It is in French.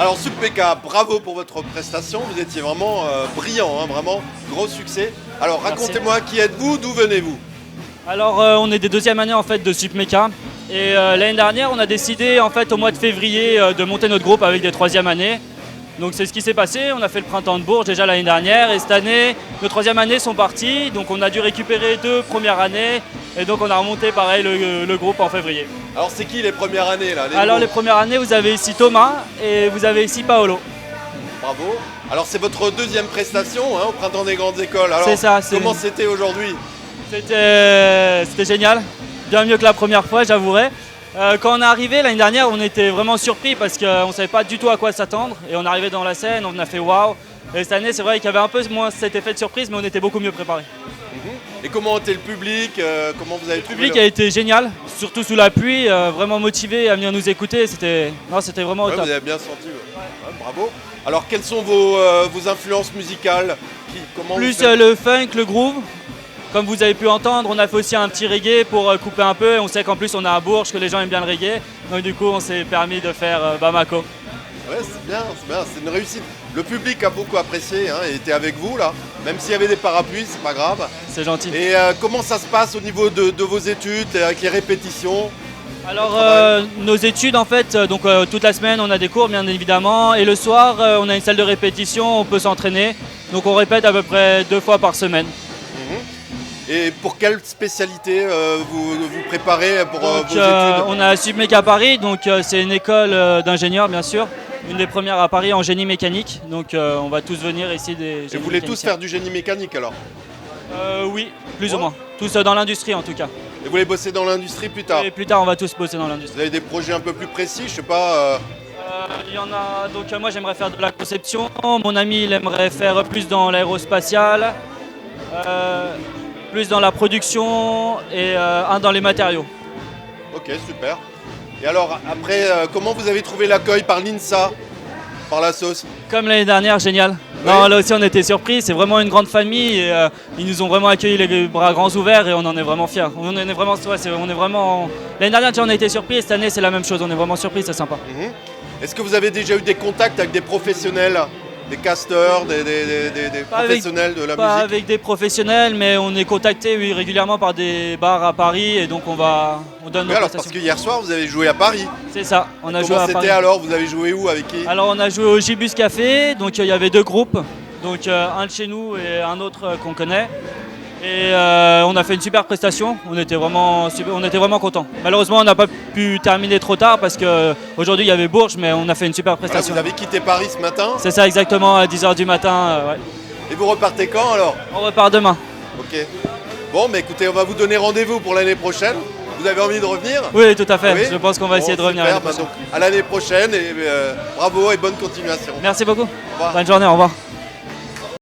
Alors Subpeka, bravo pour votre prestation, vous étiez vraiment brillant, hein, vraiment gros succès. Alors racontez-moi qui êtes-vous, d'où venez-vous? Alors on est des deuxièmes années en fait de Submeca et l'année dernière on a décidé en fait au mois de février de monter notre groupe avec des troisièmes années. Donc c'est ce qui s'est passé, on a fait le printemps de Bourges déjà l'année dernière et cette année nos troisième années sont partis, donc on a dû récupérer 2 premières années et donc on a remonté pareil le groupe en février. Alors c'est qui les premières années là? Alors les premières années vous avez ici Thomas et vous avez ici Paolo. Bravo. Alors c'est votre deuxième prestation hein, au printemps des grandes écoles. Alors C'est ça, comment c'était aujourd'hui? C'était génial, bien mieux que la première fois j'avouerai. Quand on est arrivé l'année dernière, on était vraiment surpris parce qu'on ne savait pas du tout à quoi s'attendre. Et on est arrivé dans la scène, on a fait waouh. Et cette année, c'est vrai qu'il y avait un peu moins cet effet de surprise, mais on était beaucoup mieux préparés. Et comment était le public? Comment vous avez trouvé? Le public a été génial, surtout sous la pluie, vraiment motivé à venir nous écouter. C'était vraiment au top. Vous avez bien senti, ouais, bravo. Alors quelles sont vos influences musicales? Plus le funk, le groove. Comme vous avez pu entendre, on a fait aussi un petit reggae pour couper un peu. On sait qu'en plus on est à Bourges, que les gens aiment bien le reggae. Donc du coup on s'est permis de faire Bamako. Ouais, c'est bien, c'est une réussite. Le public a beaucoup apprécié hein, et était avec vous là. Même s'il y avait des parapluies, c'est pas grave. C'est gentil. Et comment ça se passe au niveau de vos études, avec les répétitions? Alors nos études en fait, donc toute la semaine on a des cours bien évidemment. Et le soir on a une salle de répétition, on peut s'entraîner. Donc on répète à peu près 2 fois par semaine. Et pour quelle spécialité vous préparez pour vos études? On a Submeca Paris, donc c'est une école d'ingénieurs bien sûr, une des premières à Paris en génie mécanique. Donc on va tous venir ici des. Et vous voulez tous faire du génie mécanique alors? Oui, plus ou moins. Tous dans l'industrie en tout cas. Et vous voulez bosser dans l'industrie plus tard? Et plus tard on va tous bosser dans l'industrie. Vous avez des projets un peu plus précis, je sais pas. Il y en a. Donc moi j'aimerais faire de la conception. Mon ami il aimerait faire plus dans l'aérospatial. Plus dans la production et un dans les matériaux. Ok, super. Et alors, après, comment vous avez trouvé l'accueil par l'INSA, par la sauce? Comme l'année dernière, génial. Oui. Non, là aussi on était surpris, c'est vraiment une grande famille et ils nous ont vraiment accueillis les bras grands ouverts et on en est vraiment fiers. On est vraiment. L'année dernière on a été surpris et cette année c'est la même chose, on est vraiment surpris, c'est sympa. Est-ce que vous avez déjà eu des contacts avec des professionnels? Des casteurs, des professionnels de la musique? Pas avec des professionnels, mais on est contacté régulièrement par des bars à Paris et donc on donne nos alors, prestations. parce que hier soir, vous avez joué à Paris. C'est ça, on a joué à Paris. Comment c'était alors? Vous avez joué où? Avec qui? Alors on a joué au Gibus Café, donc il y avait 2 groupes, donc un de chez nous et un autre qu'on connaît. Et on a fait une super prestation, on était vraiment contents. Malheureusement on n'a pas pu terminer trop tard parce qu'aujourd'hui il y avait Bourges, mais on a fait une super prestation. Vous avez quitté Paris ce matin? C'est ça exactement, à 10h du matin. Ouais. Et vous repartez quand alors? On repart demain. Ok. Bon, mais écoutez, on va vous donner rendez-vous pour l'année prochaine. Vous avez envie de revenir? Oui, tout à fait. Oui, je pense qu'on va essayer de revenir. Super, donc, à l'année prochaine et bravo et bonne continuation. Merci beaucoup. Au revoir. Bonne journée, au revoir.